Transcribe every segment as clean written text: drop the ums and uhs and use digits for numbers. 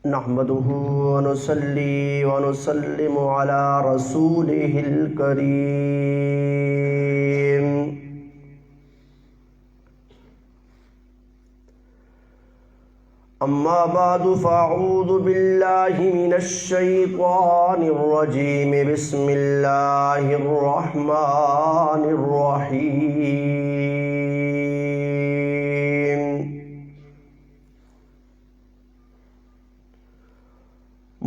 نحمده ونصلي ونسلم على رسوله الكريم أما بعد فأعوذ بالله من الشيطان الرجيم بسم الله الرحمن الرحيم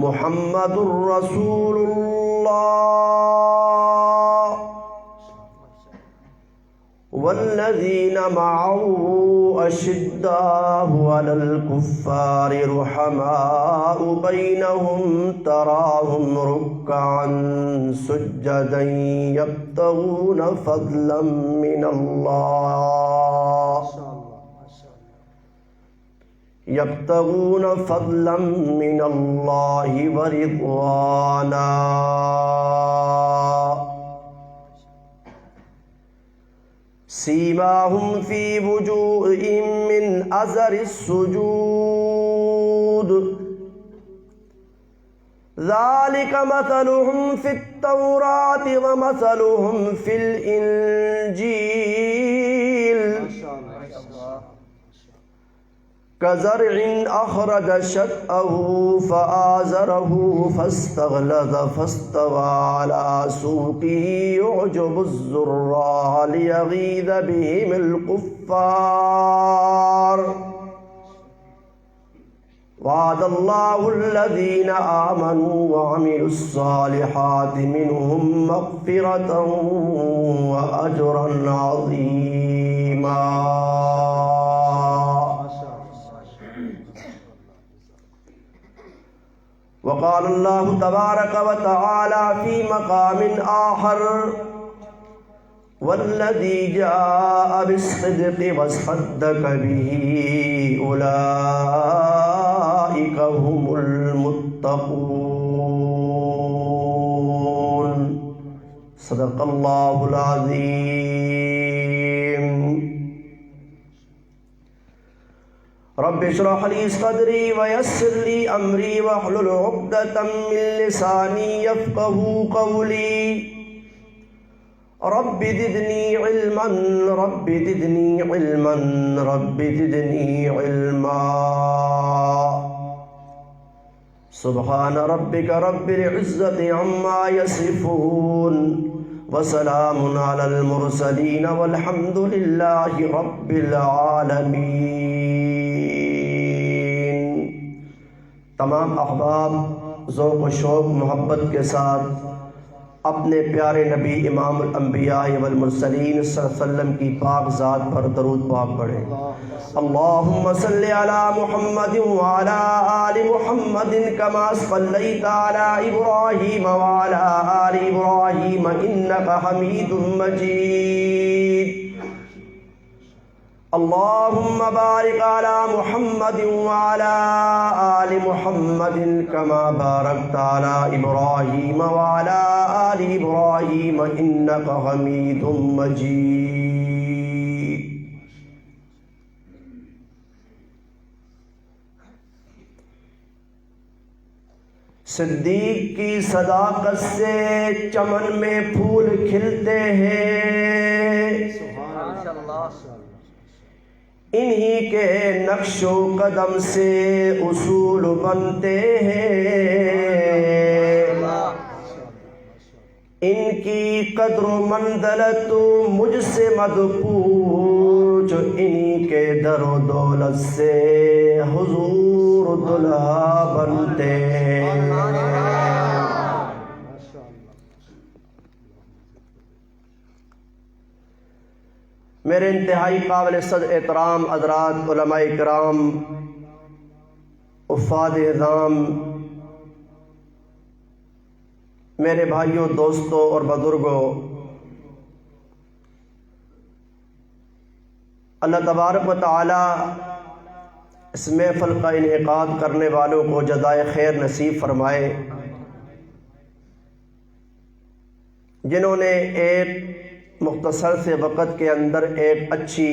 محمد رسول الله والذين معه أشداء على الكفار رحماء بينهم تراهم ركعا سجدا يبتغون فضلا من الله ورضوانا سيماهم في وجوههم من أثر السجود ذلك مثلهم في التوراة ومثلهم في الإنجيل كزرع أخرج شطأه فآزره فاستغلظ فاستوى على سوقه يعجب الزراع ليغيظ بهم الكفار وعد الله الذين آمنوا وعملوا الصالحات منهم مغفرة وأجرا عظيما. وقال الله تبارك وتعالى في مقام آخر والذي جاء بالصدق وصدق به أولئك هم المتقون. صدق الله العظيم. رب اشرح لي صدري ويسر لي أمري واحلل عقدة من لساني يفقهوا قولي. رب زدني علما رب زدني علما رب زدني علما. سبحان ربك رب العزة عما يصفون وسلام على المرسلين والحمد لله رب العالمين. تمام احباب ذوق و شوق محبت کے ساتھ اپنے پیارے نبی امام الانبیاء والمرسلین صلی اللہ علیہ وسلم کی پاک ذات پر درود پاک پڑھیں. اللہم صلی علی محمد وعلی آل محمد کما صلیت علی ابراہیم وعلی آل ابراہیم انکا حمید مجید. اللہم بارک علی محمد وعلی آل محمد کما بارکت علی ابراہیم وعلی آل ابراہیم انکا حمید مجید. صدیق کی صداقت سے چمن میں پھول کھلتے ہیں، انہی کے نقش و قدم سے اصول بنتے ہیں. ان کی قدر و منزلت مجھ سے مت پوچھ، انہی کے در و دولت سے حضور دلہا بنتے ہیں. میرے انتہائی قابل صد احترام حضرات علماء کرام، حفاظ اعظام، میرے بھائیوں، دوستوں اور بزرگوں، اللہ تبارک و تعالی اس محفل کا انعقاد کرنے والوں کو جزائے خیر نصیب فرمائے، جنہوں نے ایک مختصر سے وقت کے اندر ایک اچھی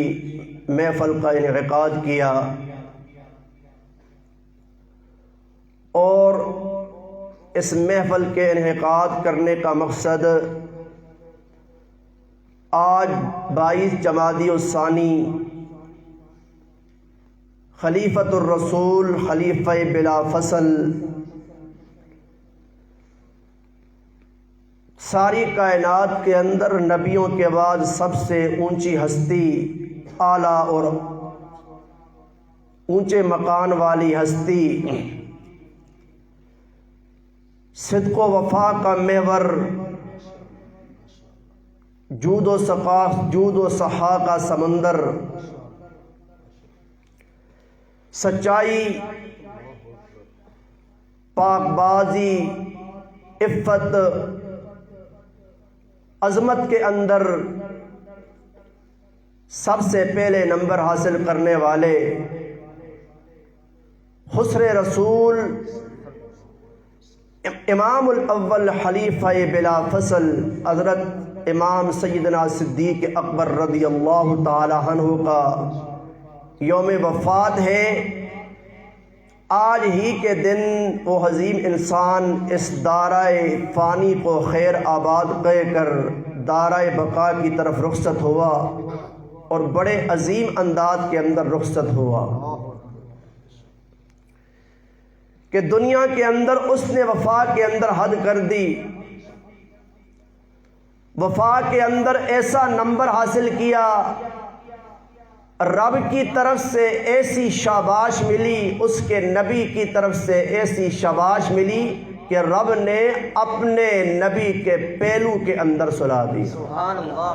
محفل کا انعقاد کیا. اور اس محفل کے انعقاد کرنے کا مقصد آج 22 جمادی الثانی خلیفۃ الرسول خلیفہ بلا فصل ساری کائنات کے اندر نبیوں کے بعد سب سے اونچی ہستی، اعلیٰ اور اونچے مکان والی ہستی، صدق و وفا کا محور، جود و سخا کا سمندر، سچائی، پاک بازی، عفت، عظمت کے اندر سب سے پہلے نمبر حاصل کرنے والے خسر رسول امام الاول خلیفہ بلا فصل حضرت امام سیدنا صدیق اکبر رضی اللہ تعالی عنہ کا یوم وفات ہے۔ آج ہی کے دن وہ عظیم انسان اس دارائے فانی کو خیر آباد کہہ کر دارائے بقا کی طرف رخصت ہوا اور بڑے عظیم انداز کے اندر رخصت ہوا کہ دنیا کے اندر اس نے وفا کے اندر حد کر دی، وفا کے اندر ایسا نمبر حاصل کیا، رب کی طرف سے ایسی شاباش ملی، اس کے نبی کی طرف سے ایسی شاباش ملی کہ رب نے اپنے نبی کے پہلو کے اندر سلا دی۔ سبحان اللہ۔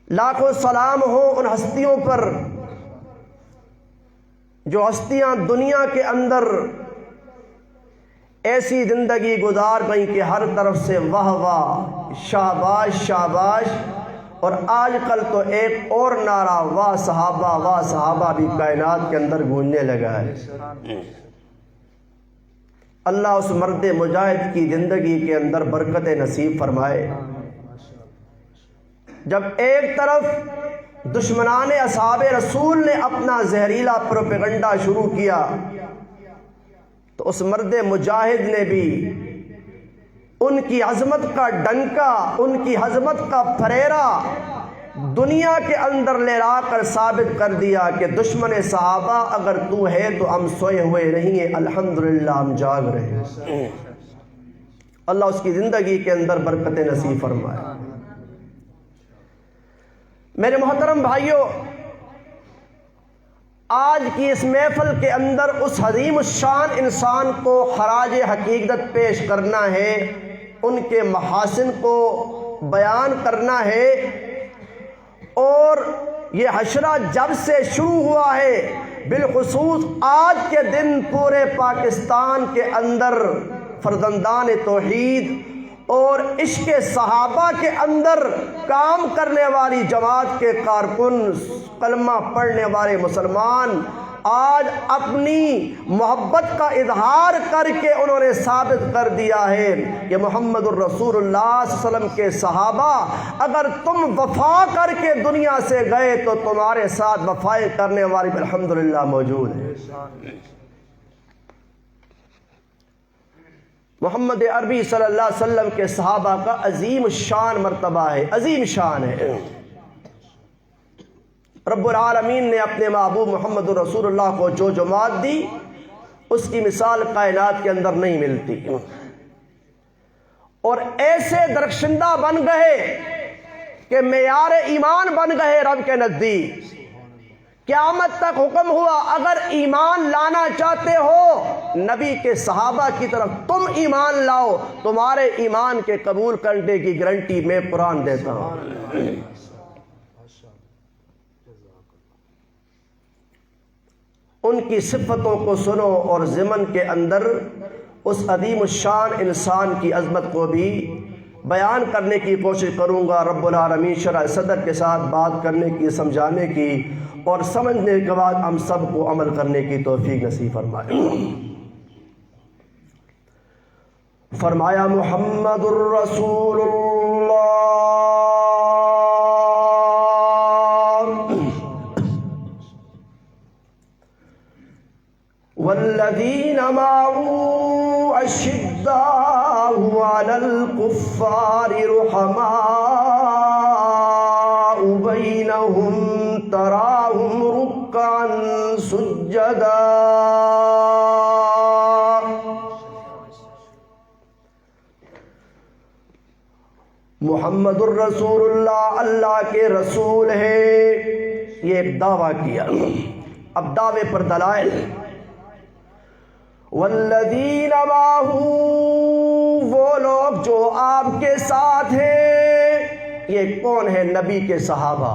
لاکھوں سلام ہو ان ہستیوں پر جو ہستیاں دنیا کے اندر ایسی زندگی گزار گئیں کہ ہر طرف سے واہ واہ، شاباش شاباش، اور آج کل تو ایک اور نعرہ واہ صحابہ بھی کائنات کے اندر گونجنے لگا ہے۔ اللہ اس مرد مجاہد کی زندگی کے اندر برکت نصیب فرمائے۔ جب ایک طرف دشمنان اصحاب رسول نے اپنا زہریلا پروپیگنڈا شروع کیا تو اس مرد مجاہد نے بھی ان کی عظمت کا ڈنکا، ان کی عظمت کا پھریرا دنیا کے اندر لے لا کر ثابت کر دیا کہ دشمن صحابہ اگر تو ہے تو ہم سوئے ہوئے نہیں ہیں، الحمدللہ ہم جاگ رہے ہیں۔ اللہ اس کی زندگی کے اندر برکت نصیب فرمائے۔ میرے محترم بھائیوں، آج کی اس محفل کے اندر اس عظیم الشان انسان کو خراج حقیقت پیش کرنا ہے، ان کے محاسن کو بیان کرنا ہے، اور یہ حشرہ جب سے شروع ہوا ہے بالخصوص آج کے دن پورے پاکستان کے اندر فرزندان توحید اور عشق صحابہ کے اندر کام کرنے والی جماعت کے کارکن، کلمہ پڑھنے والے مسلمان آج اپنی محبت کا اظہار کر کے انہوں نے ثابت کر دیا ہے کہ محمد الرسول اللہ صلی اللہ علیہ وسلم کے صحابہ اگر تم وفا کر کے دنیا سے گئے تو تمہارے ساتھ وفائے کرنے والی الحمدللہ موجود ہے۔ محمد عربی صلی اللہ علیہ وسلم کے صحابہ کا عظیم شان مرتبہ ہے، عظیم شان ہے۔ رب العالمین نے اپنے محبوب محمد رسول اللہ کو جو جماعت دی اس کی مثال کائنات کے اندر نہیں ملتی، اور ایسے درخشندہ بن گئے کہ معیار ایمان بن گئے رب کے نزدیک۔ قیامت تک حکم ہوا اگر ایمان لانا چاہتے ہو نبی کے صحابہ کی طرف تم ایمان لاؤ، تمہارے ایمان کے قبول کرنے کی گارنٹی میں قرآن دیتا ہوں۔ ان کی صفتوں کو سنو اور ضمن کے اندر اس عظیم الشان انسان کی عظمت کو بھی بیان کرنے کی کوشش کروں گا۔ رب العالمین شرح صدر کے ساتھ بات کرنے کی، سمجھانے کی اور سمجھنے کے بعد ہم سب کو عمل کرنے کی توفیق نصیب فرمائے۔ فرمایا محمد الرسول اللہ والذین معه اشداء علی الکفار رحماء بینہم تراہم رکعا سجدا. محمد الرسول اللہ اللہ کے رسول ہے. یہ ایک دعویٰ کیا. اب دعوے پر دلائل. والذین معہ وہ لوگ جو آپ کے ساتھ ہیں. یہ کون ہے؟ نبی کے صحابہ.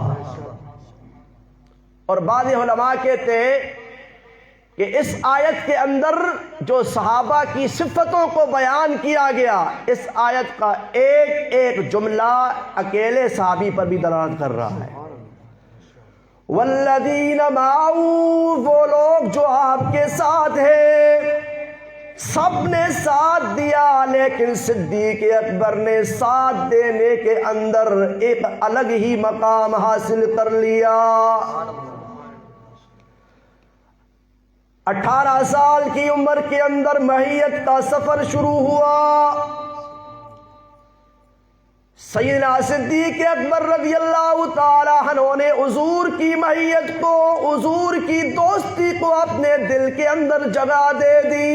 اور بعض علماء کہتے ہیں کہ اس آیت کے اندر جو صحابہ کی صفتوں کو بیان کیا گیا، اس آیت کا ایک ایک جملہ اکیلے صحابی پر بھی دلالت کر رہا ہے. والذین معہ وہ لوگ جو آپ کے ساتھ ہیں. سب نے ساتھ دیا، لیکن صدیق اکبر نے ساتھ دینے کے اندر ایک الگ ہی مقام حاصل کر لیا. 18 سال کی عمر کے اندر مہیت کا سفر شروع ہوا. سیدنا صدیق اکبر رضی اللہ تعالی عنہ نے حضور کی مہیت کو، حضور کی دوستی کو اپنے دل کے اندر جگہ دے دی،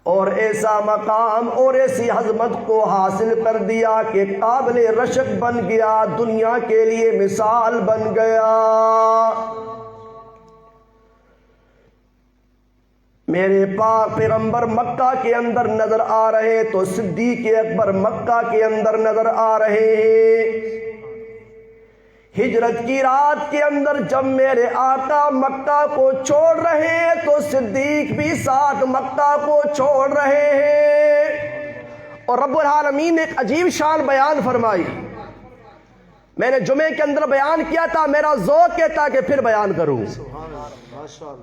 اور ایسا مقام اور ایسی عظمت کو حاصل کر دیا کہ قابل رشک بن گیا، دنیا کے لیے مثال بن گیا. میرے پاک پیغمبر مکہ کے اندر نظر آ رہے تو صدیق اکبر مکہ کے اندر نظر آ رہے ہیں. ہجرت کی رات کے اندر جب میرے آقا مکہ کو چھوڑ رہے ہیں تو صدیق بھی ساتھ مکہ کو چھوڑ رہے ہیں. اور رب العالمین نے ایک عجیب شان بیان فرمائی. میں نے جمعے کے اندر بیان کیا تھا، میرا ذوق کہتا کہ پھر بیان کروں.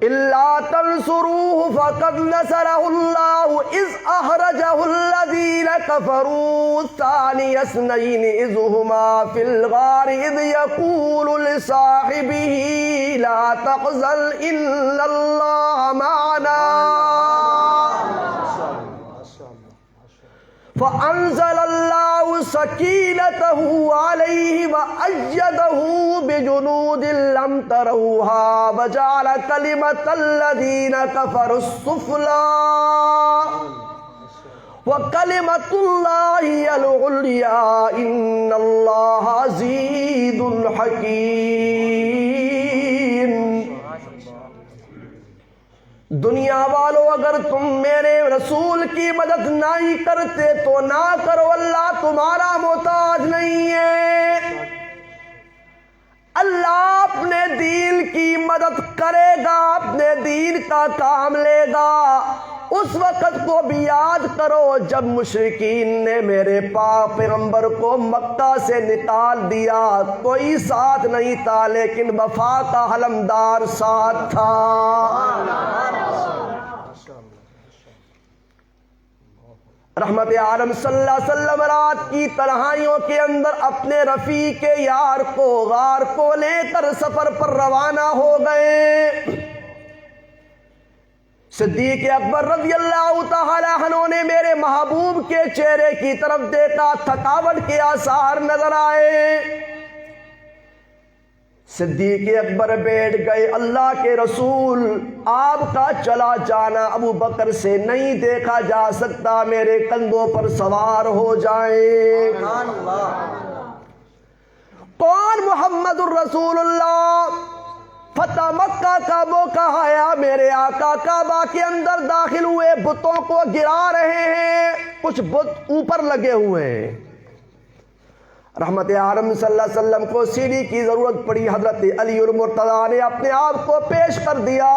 إِلَّا تَنْصُرُوهُ فَقَدْ نَصَرَهُ اللَّهُ إِذْ أَخْرَجَهُ الَّذِينَ كَفَرُوا ثَانِيَ اثْنَيْنِ إِذْ هُمَا فِي الْغَارِ إِذْ يَقُولُ لِصَاحِبِهِ لَا تَحْزَنْ إِنَّ اللَّهَ مَعَنَا فَأَنزَلَ اللَّهُ سَكِينَتَهُ عَلَيْهِ وَأَيَّدَهُ بِجُنُودٍ لَّمْ تَرَوْهَا وَجَعَلَ كَلِمَةَ الَّذِينَ كَفَرُوا السُّفْلَىٰ وَكَلِمَةُ اللَّهِ هِيَ الْعُلْيَا إِنَّ اللَّهَ عَزِيزٌ حَكِيمٌ. دنیا والو اگر تم میرے رسول کی مدد نہیں کرتے تو نہ کرو، اللہ تمہارا محتاج نہیں ہے. اللہ اپنے دین کی مدد کرے گا، اپنے دین کا کام لے گا. اس وقت کو بھی یاد کرو جب مشرکین نے میرے پاک پیغمبر کو مکہ سے نکال دیا، کوئی ساتھ نہیں تھا لیکن وفا کا علمدار ساتھ تھا. رحمت عالم صلی اللہ علیہ وسلم رات کی تنہائیوں کے اندر اپنے رفیق یار کو غار کو لے کر سفر پر روانہ ہو گئے. صدیق اکبر رضی اللہ تعالی عنہ نے میرے محبوب کے چہرے کی طرف دیکھا، تھکاوٹ کے آثار نظر آئے. صدیق اکبر بیٹھ گئے. اللہ کے رسول، آپ کا چلا جانا ابو بکر سے نہیں دیکھا جا سکتا، میرے کندھوں پر سوار ہو جائیں. کون؟ محمد الرسول اللہ. فتح مکہ کا موقع آیا، میرے آقا کعبہ کے اندر داخل ہوئے، بتوں کو گرا رہے ہیں، کچھ بت اوپر لگے ہوئے ہیں. رحمت عالم صلی اللہ علیہ وسلم کو سیڑھی کی ضرورت پڑی. حضرت علی المرتضیٰ نے اپنے آپ کو پیش کر دیا،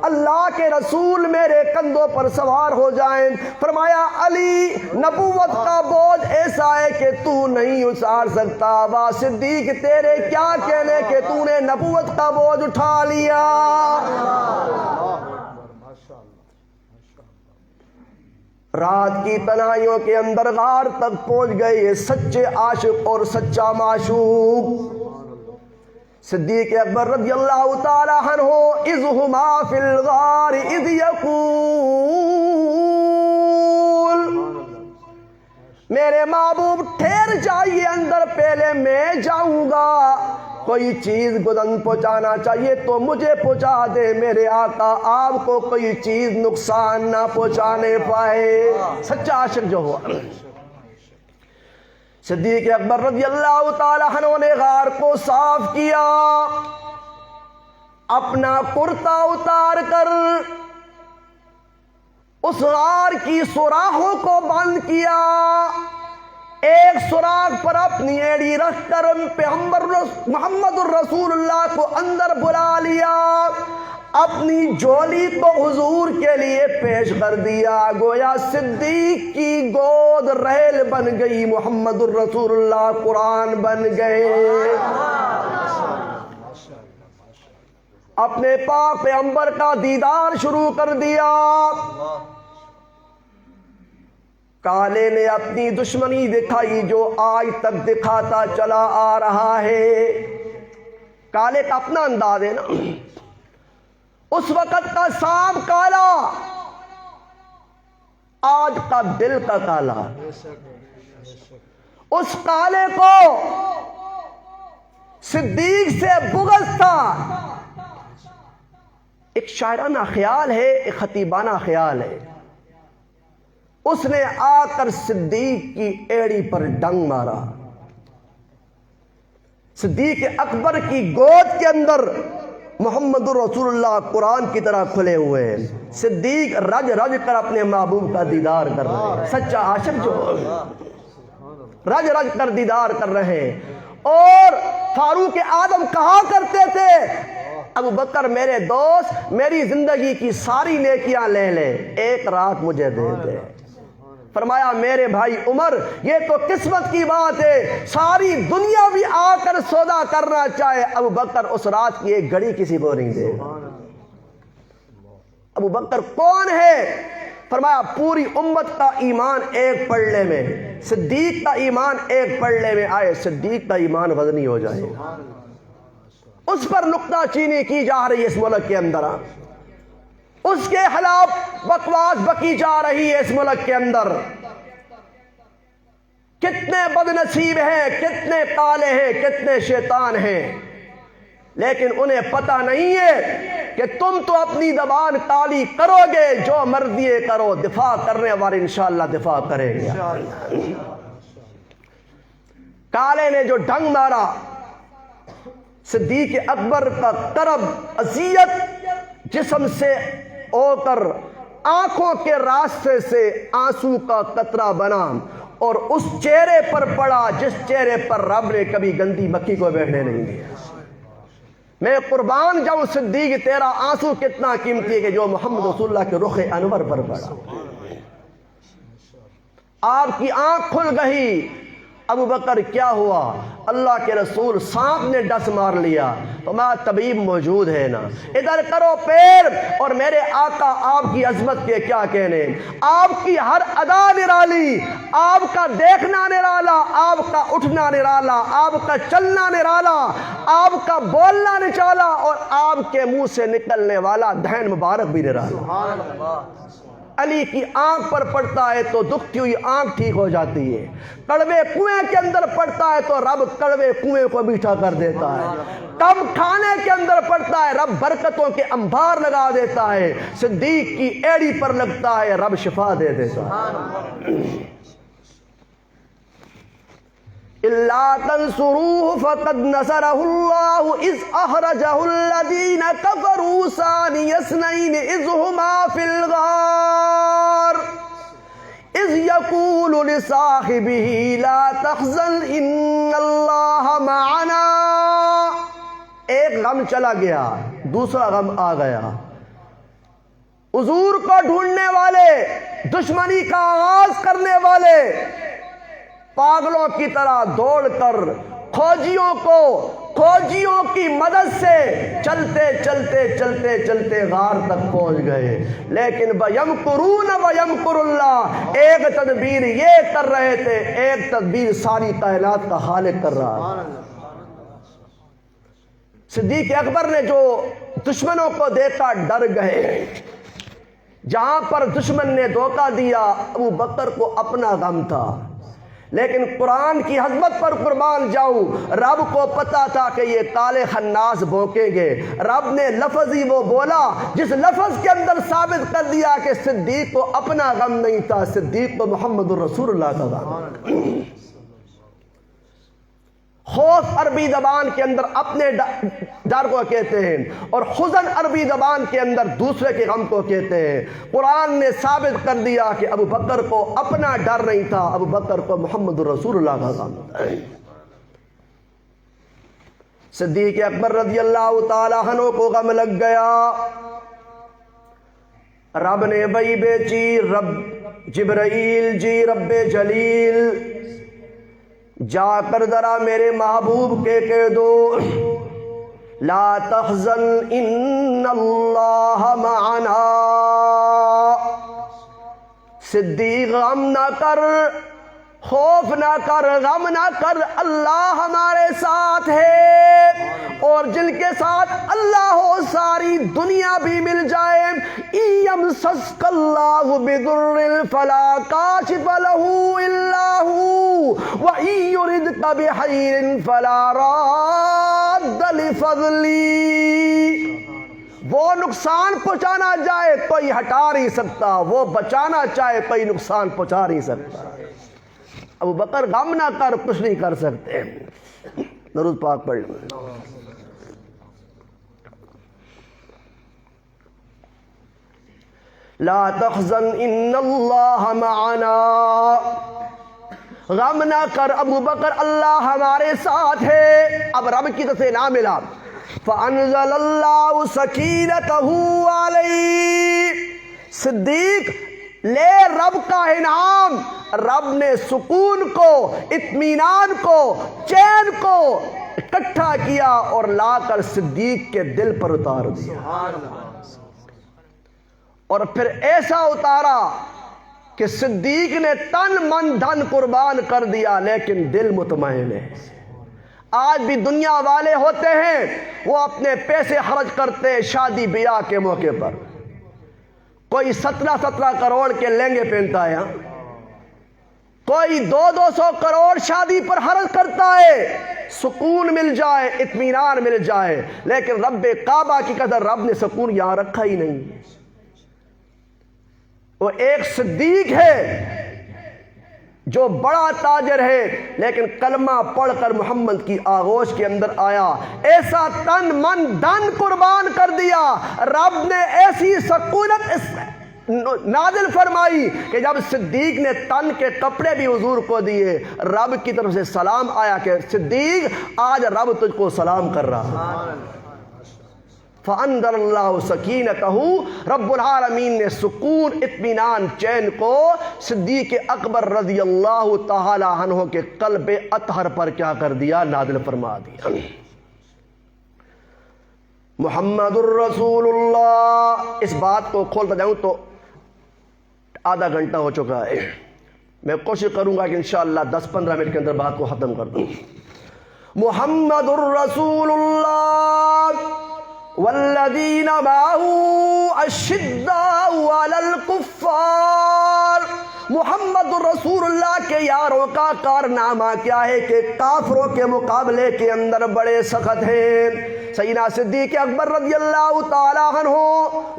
اللہ کے رسول میرے کندھوں پر سوار ہو جائیں. فرمایا علی، نبوت کا بوجھ ایسا ہے کہ تو نہیں اتار سکتا. وا صدیق، تیرے کیا کہنے کہ تو نے نبوت کا بوجھ اٹھا لیا. رات کی تنہائیوں کے اندر غار تک پہنچ گئے. سچے عاشق اور سچا معشوق صدیق اکبر رضی اللہ تعالی عنہ اذ ہما فی الغار اذ یقول، میرے محبوب ٹھہر جائیے اندر، پہلے میں جاؤں گا، کوئی چیز گزن پہنچانا چاہیے تو مجھے پہنچا دے، میرے آقا آپ کو کوئی چیز نقصان نہ پہنچانے پائے۔ سچا عاشق جو ہوا، صدیق اکبر رضی اللہ تعالی عنہ نے غار کو صاف کیا، اپنا کرتا اتار کر اس غار کی سوراخوں کو بند کیا، ایک سوراخ پر اپنی ایڑی رکھ کر پیغمبر محمد الرسول اللہ کو اندر بلا لیا، اپنی جولی کو حضور کے لیے پیش کر دیا، گویا صدیق کی گود ریل بن گئی، محمد الرسول اللہ قرآن بن گئے۔ اپنے پاک پیغمبر کا دیدار شروع کر دیا۔ کالے نے اپنی دشمنی دکھائی جو آج تک دکھاتا چلا آ رہا ہے۔ کالے کا اپنا انداز ہے نا، اس وقت کا سانپ کالا، آج کا دل کا کالا۔ اس کالے کو صدیق سے بغض تھا۔ ایک شاعرانہ خیال ہے، ایک خطیبانہ خیال ہے، اس نے آ کر صدیق کی ایڑی پر ڈنگ مارا۔ صدیق اکبر کی گود کے اندر محمد رسول اللہ قرآن کی طرح کھلے ہوئے ہیں، صدیق رج رج کر اپنے محبوب کا دیدار کر رہے ہیں۔ سچا عاشق جو رج رج کر دیدار کر رہے ہیں۔ اور فاروق اعظم کہا کرتے تھے، ابو بکر میرے دوست، میری زندگی کی ساری نیکیاں لے لے، ایک رات مجھے دے دے۔ فرمایا میرے بھائی عمر، یہ تو قسمت کی بات ہے، ساری دنیا بھی آ کر سودا کرنا چاہے، ابو بکر اس رات کی ایک گھڑی کسی کو نہیں دے گا۔ ابو بکر کون ہے؟ فرمایا پوری امت کا ایمان ایک پلڑے میں، صدیق کا ایمان ایک پلڑے میں آئے، صدیق کا ایمان وزنی ہو جائے، اس پر نکتہ چینی کی جا رہی ہے اس ملک کے اندر، اس کے خلاف بکواس بکی جا رہی ہے اس ملک کے اندر۔ کتنے بد نصیب ہیں، کتنے کالے ہیں، کتنے شیطان ہیں، لیکن انہیں پتہ نہیں ہے کہ تم تو اپنی زبان کالی کرو گے، جو مرضی کرو، دفاع کرنے والے انشاءاللہ دفاع کریں گے۔ کالے نے جو ڈنگ مارا، صدیق اکبر کا کرب اذیت جسم سے او کر آنکھوں کے راستے سے آنسو کا قطرہ بنا اور اس چہرے پر پڑا جس چہرے پر رب نے کبھی گندی مکھی کو بیٹھنے نہیں دیا۔ میں قربان جاؤں صدیق، تیرا آنسو کتنا قیمتی ہے کہ جو محمد رسول اللہ کے رخ انور پر پڑا۔ آپ کی آنکھ کھل گئی۔ ابو بکر کیا ہوا؟ اللہ کے رسول سانپ نے ڈس مار لیا، تو میں طبیب موجود ہے نا، ادھر کرو پیر، اور میرے آقا آپ کی عظمت کے کیا کہنے، آپ کی ہر ادا نرالی، آپ کا دیکھنا نرالا، آپ کا اٹھنا نرالا، آپ کا چلنا نرالا، آپ کا بولنا نچالا، اور آپ کے منہ سے نکلنے والا دہن مبارک بھی نرالا۔ علی کی آنکھ پر پڑتا ہے تو دکھتی ہوئی آنکھ ٹھیک ہو جاتی ہے، کڑوے کنویں کے اندر پڑتا ہے تو رب کڑوے کنویں کو میٹھا کر دیتا ہے، کم کھانے کے اندر پڑتا ہے رب برکتوں کے انبار لگا دیتا ہے، صدیق کی ایڑی پر لگتا ہے رب شفا دے دیتا ہے۔ إِلَّا تَنْصُرُوهُ فَقَدْ نَصَرَهُ اللَّهُ إِذْ أَخْرَجَهُ الَّذِينَ كَفَرُوا ثَانِيَ اثْنَيْنِ إِذْ هُمَا فِي الْغَارِ إِذْ يَقُولُ لِصَاحِبِهِ لَا تَحْزَنْ إِنَّ اللَّهَ مَعَنَا۔ ایک غم چلا گیا، دوسرا غم آ گیا۔ حضور کو ڈھونڈنے والے، دشمنی کا آغاز کرنے والے پاگلوں کی طرح دوڑ کر فوجیوں کی مدد سے چلتے چلتے چلتے چلتے غار تک پہنچ گئے، لیکن وَيَمْكُرُونَ وَيَمْكُرُ اللَّهُ، ایک تدبیر یہ کر رہے تھے، ایک تدبیر ساری کائنات کا خالق کر رہا ہے۔ صدیق اکبر نے جو دشمنوں کو دیکھا ڈر گئے، جہاں پر دشمن نے دھوکہ دیا ابو بکر کو اپنا غم تھا، لیکن قرآن کی حضمت پر قربان جاؤں، رب کو پتا تھا کہ یہ کالے خناس بھونکیں گے، رب نے لفظ ہی وہ بولا جس لفظ کے اندر ثابت کر دیا کہ صدیق کو اپنا غم نہیں تھا، صدیق کو محمد الرسول اللہ کا غم۔ خوف عربی زبان کے اندر اپنے ڈر کو کہتے ہیں، اور حزن عربی زبان کے اندر دوسرے کے غم کو کہتے ہیں۔ قرآن نے ثابت کر دیا کہ ابو بکر کو اپنا ڈر نہیں تھا، ابو بکر کو محمد الرسول اللہ کا غم تھا۔ صدیق اکبر رضی اللہ تعالیٰ عنہ کو غم لگ گیا، رب نے بھائی بیچی، رب جبرائیل جی رب جلیل جا کر ذرا میرے محبوب کے کہہ دو لا تحزن ان اللہ معنا، صدیق غم نہ کر، خوف نہ کر، غم نہ کر، اللہ ہمارے ساتھ ہے، اور جن کے ساتھ اللہ ہو ساری دنیا بھی مل جائے۔ یمسسک اللہ بضر فلا کاشف له الا هو وان یردک بخیر فلا راد لفضلی۔ وہ نقصان پہنچانا چاہے کوئی ہٹا نہیں سکتا، وہ بچانا چاہے کوئی نقصان پہنچا نہیں سکتا۔ ابو بکر غم نہ کر، کچھ نہیں کر سکتے۔ درود پاک پڑھ لیں۔ لا تحزن ان اللہ معنا، غم نہ کر ابو بکر، اللہ ہمارے ساتھ ہے۔ اب رب کی طرف سے انعام ملا، فانزل اللہ سکینتہ علیہ، صدیق لے رب کا انعام، رب نے سکون کو، اطمینان کو، چین کو اکٹھا کیا اور لا کر صدیق کے دل پر اتار دیا، اور پھر ایسا اتارا کہ صدیق نے تن من دھن قربان کر دیا لیکن دل مطمئن ہے۔ آج بھی دنیا والے ہوتے ہیں وہ اپنے پیسے خرچ کرتے ہیں شادی بیاہ کے موقع پر، کوئی 17 کروڑ کے لہنگے پہنتا ہے، کوئی 200 کروڑ شادی پر خرچ کرتا ہے، سکون مل جائے، اطمینان مل جائے، لیکن رب کعبہ کی قدر رب نے سکون یہاں رکھا ہی نہیں۔ وہ ایک صدیق ہے جو بڑا تاجر ہے لیکن کلمہ پڑھ کر محمد کی آغوش کے اندر آیا، ایسا تن من دھن قربان کر دیا، رب نے ایسی سکونت نازل فرمائی کہ جب صدیق نے تن کے کپڑے بھی حضور کو دیے، رب کی طرف سے سلام آیا کہ صدیق آج رب تجھ کو سلام کر رہا ہے۔ فَأَنزَلَ اللَّهُ سَكِينَتَهُ، رب العالمین نے سکون، اطمینان، چین کو صدیق اکبر رضی اللہ تعالی عنہ کے قلب اطہر پر کیا کر دیا؟ نازل فرما دیا۔ محمد الرسول اللہ، اس بات کو کھولتا جاؤں تو آدھا گھنٹہ ہو چکا ہے، میں کوشش کروں گا کہ انشاءاللہ 10-15 منٹ کے اندر بات کو ختم کر دوں۔ محمد الرسول اللہ والذین معہ اشداء علی الکفار، محمد الرسول اللہ کے یاروں کا کارنامہ کیا ہے کہ کافروں کے مقابلے کے اندر بڑے سخت ہیں۔ سیدنا صدیق اکبر رضی اللہ تعالیٰ عنہ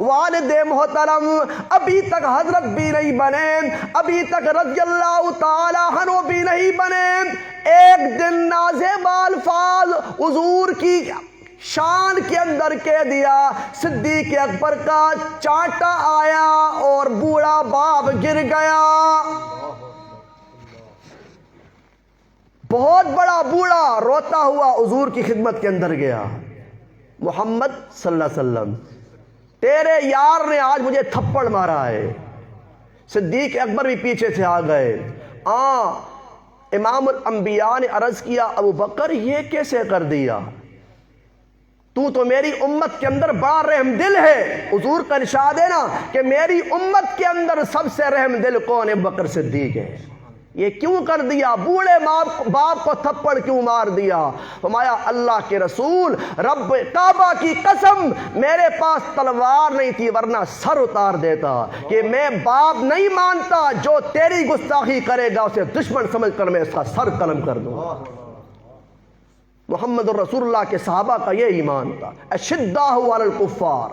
والد محترم ابھی تک حضرت بھی نہیں بنے، ابھی تک رضی اللہ تعالیٰ عنہ بھی نہیں بنے، ایک دن نازیبا الفاظ حضور کی شان کے اندر کہہ دیا، صدیق اکبر کا چانٹا آیا اور بوڑھا باپ گر گیا، بہت بڑا بوڑھا روتا ہوا حضور کی خدمت کے اندر گیا۔ محمد صلی اللہ علیہ وسلم، تیرے یار نے آج مجھے تھپڑ مارا ہے۔ صدیق اکبر بھی پیچھے سے آ گئے۔ امام الانبیاء نے عرض کیا، ابو بکر یہ کیسے کر دیا؟ تو میری امت کے اندر بڑا رحم دل ہے۔ حضور کا ارشاد ہے نا کہ میری امت کے اندر سب سے رحم دل کون ہے؟ ابو بکر صدیق ہے۔ یہ کیوں کر دیا؟ بوڑھے باپ کو تھپڑ کیوں مار دیا؟ فرمایا اللہ کے رسول رب کعبہ کی قسم میرے پاس تلوار نہیں تھی ورنہ سر اتار دیتا، کہ میں باپ نہیں مانتا، جو تیری گستاخی کرے گا اسے دشمن سمجھ کر میں اس کا سر قلم کر دوں۔ محمد رسول اللہ کے صحابہ کا یہ ایمان تھا، اشداء علی الکفار،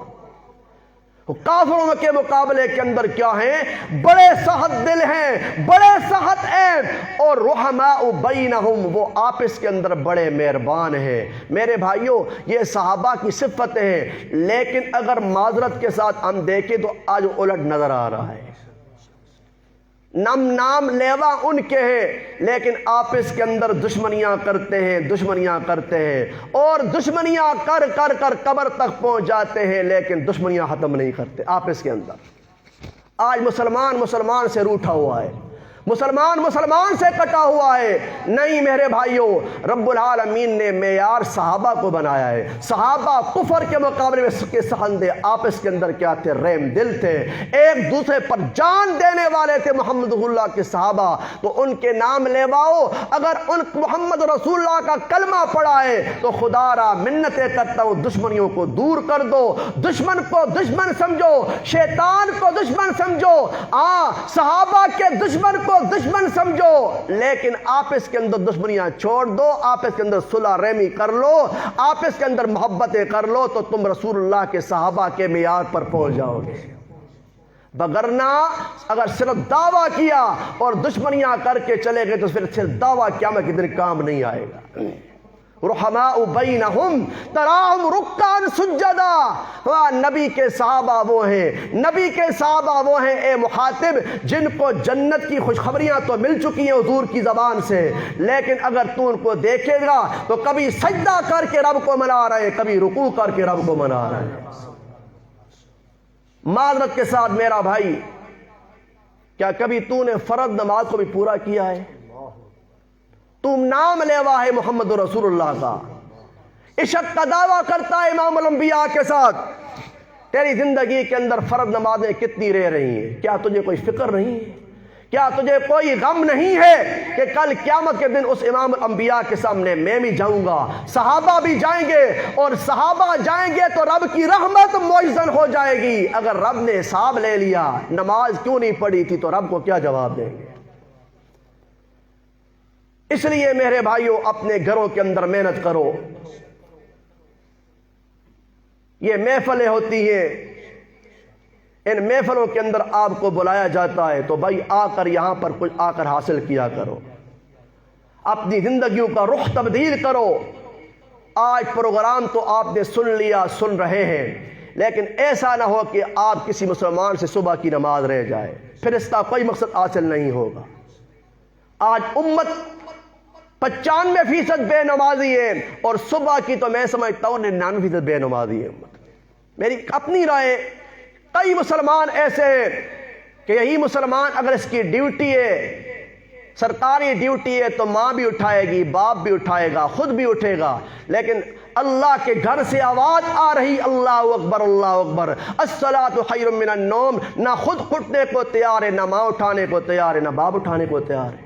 کافروں کے مقابلے کے اندر کیا ہیں؟ بڑے سخت دل ہیں، بڑے سخت ہیں، اور رحماء بینہم، وہ آپس کے اندر بڑے مہربان ہیں۔ میرے بھائیوں یہ صحابہ کی صفت ہیں، لیکن اگر معذرت کے ساتھ ہم دیکھیں تو آج الٹ نظر آ رہا ہے۔ نام لیوا ان کے ہیں، لیکن آپس کے اندر دشمنیاں کرتے ہیں اور دشمنیاں کر کر کر قبر تک پہنچ جاتے ہیں، لیکن دشمنیاں ختم نہیں کرتے آپس کے اندر۔ آج مسلمان سے روٹھا ہوا ہے، مسلمان سے کٹا ہوا ہے۔ نہیں میرے بھائیوں، رب العالمین نے معیار صحابہ کو بنایا ہے۔ صحابہ کفر کے مقابلے میں سکے سہندے، آپس کے اندر کیا تھے؟ رحم دل تھے، ایک دوسرے پر جان دینے والے تھے محمد اللہ کے صحابہ۔ تو ان کے نام لیواؤ، اگر ان محمد رسول اللہ کا کلمہ پڑھا ہے تو خدا را منتیں کرتا ہوں دشمنیوں کو دور کر دو، دشمن کو دشمن سمجھو، شیطان کو دشمن سمجھو، صحابہ کے دشمن کو دشمن سمجھو، لیکن آپس کے اندر دشمنیاں چھوڑ دو، آپس کے اندر صلح رحمی کر لو، آپس کے اندر محبتیں کر لو، تو تم رسول اللہ کے صحابہ کے معیار پر پہنچ جاؤ گے۔ بگرنا اگر صرف دعویٰ کیا اور دشمنیاں کر کے چلے گئے تو پھر صرف دعویٰ قیامت کے دن کام نہیں آئے گا۔ رحماء بینہم تراہم رکعا سجدا، نبی کے صحابہ وہ ہیں اے مخاطب جن کو جنت کی خوشخبریاں تو مل چکی ہیں حضور کی زبان سے، لیکن اگر تو ان کو دیکھے گا تو کبھی سجدہ کر کے رب کو منا رہے، کبھی رکوع کر کے رب کو منا رہے۔ معذرت کے ساتھ میرا بھائی، کیا کبھی تو نے فرض نماز کو بھی پورا کیا ہے؟ تم نام لیوا ہے محمد رسول اللہ کا، عشق کا دعویٰ کرتا ہے امام الانبیاء کے ساتھ، تیری زندگی کے اندر فرض نمازیں کتنی رہ رہی ہیں؟ کیا تجھے کوئی فکر نہیں ہے؟ کیا تجھے کوئی غم نہیں ہے کہ کل قیامت کے دن اس امام الانبیاء کے سامنے میں بھی جاؤں گا، صحابہ بھی جائیں گے، اور صحابہ جائیں گے تو رب کی رحمت معجزن ہو جائے گی۔ اگر رب نے حساب لے لیا نماز کیوں نہیں پڑھی تھی تو رب کو کیا جواب دیں گے؟ اس لیے میرے بھائیوں اپنے گھروں کے اندر محنت کرو۔ یہ محفلیں ہوتی ہیں، ان محفلوں کے اندر آپ کو بلایا جاتا ہے تو بھائی آ کر یہاں پر کچھ آ کر حاصل کیا کرو، اپنی زندگیوں کا رخ تبدیل کرو۔ آج پروگرام تو آپ نے سن لیا، سن رہے ہیں، لیکن ایسا نہ ہو کہ آپ کسی مسلمان سے صبح کی نماز رہ جائے، پھر اس کا کوئی مقصد حاصل نہیں ہوگا۔ آج امت 95% بے نمازی ہے، اور صبح کی تو میں سمجھتا ہوں 99% بے نمازی ہے امت۔ میری اپنی رائے، کئی مسلمان ایسے ہیں کہ یہی مسلمان اگر اس کی ڈیوٹی ہے، سرکاری ڈیوٹی ہے، تو ماں بھی اٹھائے گی، باپ بھی اٹھائے گا، خود بھی اٹھے گا، لیکن اللہ کے گھر سے آواز آ رہی اللہ اکبر اللہ اکبر، الصلاۃ خیر من النوم، نہ خود اٹھنے کو تیار ہے، نہ ماں اٹھانے کو تیار ہے، نہ باپ اٹھانے کو تیار ہے۔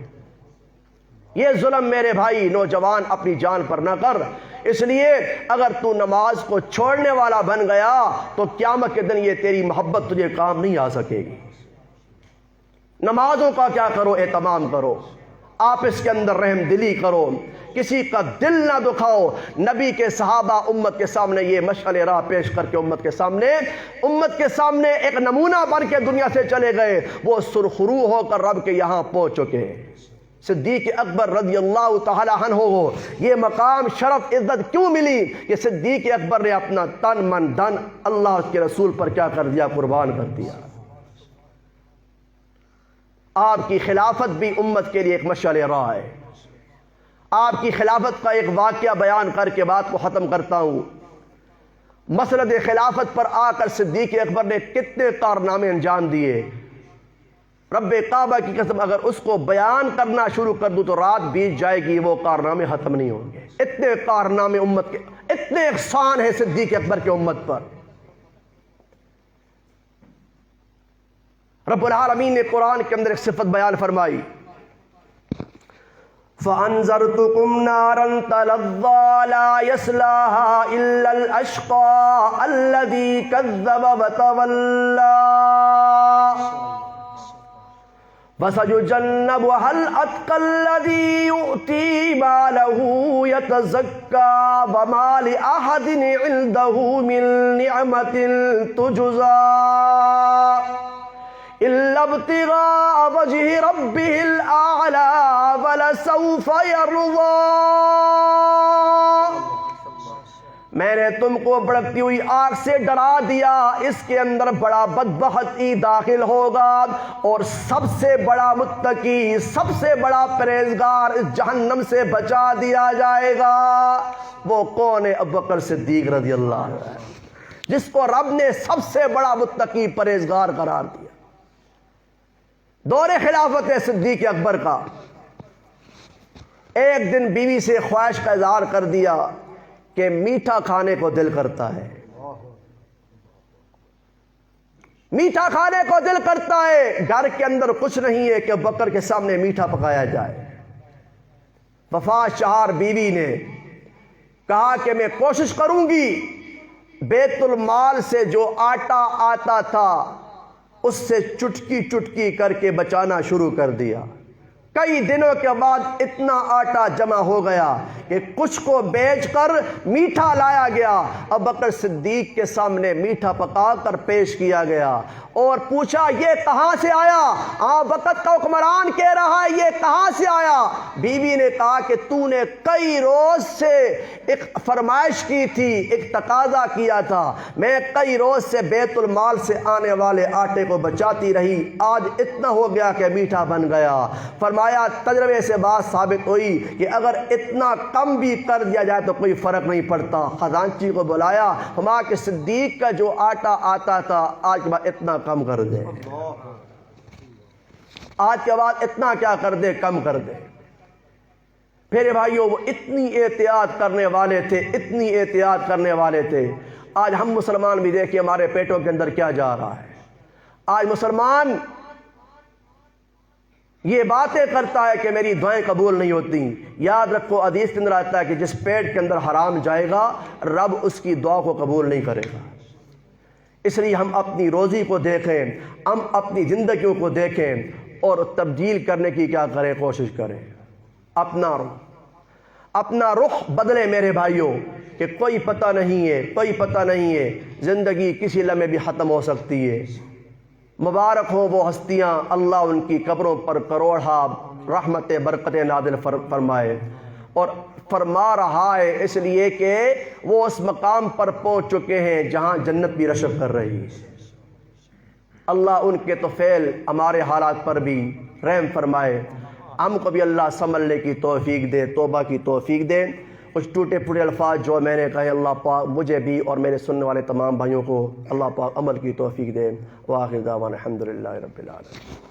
یہ ظلم میرے بھائی نوجوان اپنی جان پر نہ کر۔ اس لیے اگر تو نماز کو چھوڑنے والا بن گیا تو قیامت کے دن یہ تیری محبت تجھے کام نہیں آ سکے گی۔ نمازوں کا کیا کرو؟ اہتمام کرو، آپس کے اندر رحم دلی کرو، کسی کا دل نہ دکھاؤ۔ نبی کے صحابہ امت کے سامنے یہ مشعل راہ پیش کر کے امت کے سامنے ایک نمونہ بن کے دنیا سے چلے گئے، وہ سرخرو ہو کر رب کے یہاں پہنچ چکے ہیں۔ صدیق اکبر رضی اللہ تعالی عنہ کو یہ مقام شرف عزت کیوں ملی کہ صدیق اکبر نے اپنا تن من دھن اللہ کے رسول پر کیا کر دیا؟ قربان کر دیا۔ آپ کی خلافت بھی امت کے لیے ایک مشعل راہ ہے۔ آپ کی خلافت کا ایک واقعہ بیان کر کے بات کو ختم کرتا ہوں۔ مسند خلافت پر آ کر صدیق اکبر نے کتنے کارنامے انجام دیے، رب کعبہ کی قسم اگر اس کو بیان کرنا شروع کر دوں تو رات بیت جائے گی، وہ کارنامے ختم نہیں ہوں گے۔ اتنے کارنامے امت کے، اتنے احسان ہیں صدیق اکبر کے امت پر۔ رب العالمین نے قرآن کے اندر ایک صفت بیان فرمائی، فَأَنذَرْتُكُمْ نَارًا تَلَظَّىٰ لَا يَصْلَاهَا إِلَّا الْأَشْقَى الَّذِي كَذَّبَ وَتَوَلَّىٰ وَسَيُجَنَّبُهَا الْأَتْقَى الَّذِي يُؤْتِي مَالَهُ يَتَزَكَّىٰ وَمَا لِأَحَدٍ عِندَهُ مِن نِّعْمَةٍ تُجْزَىٰ إِلَّا ابْتِغَاءَ وَجْهِ رَبِّهِ الْأَعْلَىٰ وَلَسَوْفَ يَرْضَىٰ۔ میں نے تم کو بھڑکتی ہوئی آگ سے ڈرا دیا، اس کے اندر بڑا بدبخت ہی داخل ہوگا، اور سب سے بڑا متقی، سب سے بڑا پرہیزگار اس جہنم سے بچا دیا جائے گا۔ وہ کون ہے؟ ابوبکر صدیق رضی اللہ عنہ، جس کو رب نے سب سے بڑا متقی پرہیزگار قرار دیا۔ دور خلافت صدیق اکبر کا ایک دن بیوی سے خواہش کا اظہار کر دیا کہ میٹھا کھانے کو دل کرتا ہے، میٹھا کھانے کو دل کرتا ہے۔ گھر کے اندر کچھ نہیں ہے کہ بکر کے سامنے میٹھا پکایا جائے۔ وفات شہار بیوی نے کہا کہ میں کوشش کروں گی بیت المال سے جو آٹا آتا تھا اس سے چٹکی چٹکی کر کے بچانا شروع کر دیا۔ کئی دنوں کے بعد اتنا آٹا جمع ہو گیا کہ کچھ کو بیچ کر میٹھا لایا گیا۔ ابوبکر صدیق کے سامنے میٹھا پکا کر پیش کیا گیا اور پوچھا یہ کہاں سے آیا؟ وقت کا حکمران کہہ رہا ہے یہ کہاں سے آیا؟ بیوی نے کہا کہ تو نے کئی روز سے ایک فرمائش کی تھی، ایک تقاضا کیا تھا، میں کئی روز سے بیت المال سے آنے والے آٹے کو بچاتی رہی، آج اتنا ہو گیا کہ میٹھا بن گیا۔ فرمایا تجربے سے بات ثابت ہوئی کہ اگر اتنا کم بھی کر دیا جائے تو کوئی فرق نہیں پڑتا۔ خزانچی کو بلایا، ہما کہ صدیق کا جو آٹا آتا تھا آج کے بعد اتنا کم کر دے، آج کے بعد اتنا کیا کر دے، کم کر دے۔ پھر بھائیو وہ اتنی احتیاط کرنے والے تھے، اتنی احتیاط کرنے والے تھے۔ آج ہم مسلمان بھی دیکھیں ہمارے پیٹوں کے اندر کیا جا رہا ہے۔ آج مسلمان یہ باتیں کرتا ہے کہ میری دعائیں قبول نہیں ہوتی۔ یاد رکھو حدیث کے اندر آتا ہے کہ جس پیٹ کے اندر حرام جائے گا رب اس کی دعا کو قبول نہیں کرے گا۔ اس لیے ہم اپنی روزی کو دیکھیں، ہم اپنی زندگیوں کو دیکھیں اور تبدیل کرنے کی کیا کریں، کوشش کریں۔ اپنا رخ بدلے میرے بھائیوں، کہ کوئی پتہ نہیں ہے، کوئی پتہ نہیں ہے، زندگی کسی لمحے بھی ختم ہو سکتی ہے۔ مبارک ہوں وہ ہستیاں، اللہ ان کی قبروں پر کروڑا رحمت برکت نازل فرمائے، اور فرما رہا ہے اس لیے کہ وہ اس مقام پر پہنچ چکے ہیں جہاں جنت بھی رشک کر رہی ہے۔ اللہ ان کے طفیل ہمارے حالات پر بھی رحم فرمائے، ہم کو بھی اللہ سنبھلنے کی توفیق دے، توبہ کی توفیق دے۔ کچھ ٹوٹے پھوٹے الفاظ جو میں نے کہے اللہ پاک مجھے بھی اور میرے سننے والے تمام بھائیوں کو اللہ پاک عمل کی توفیق دے۔ وآخر دعوانا الحمدللہ رب العالمین۔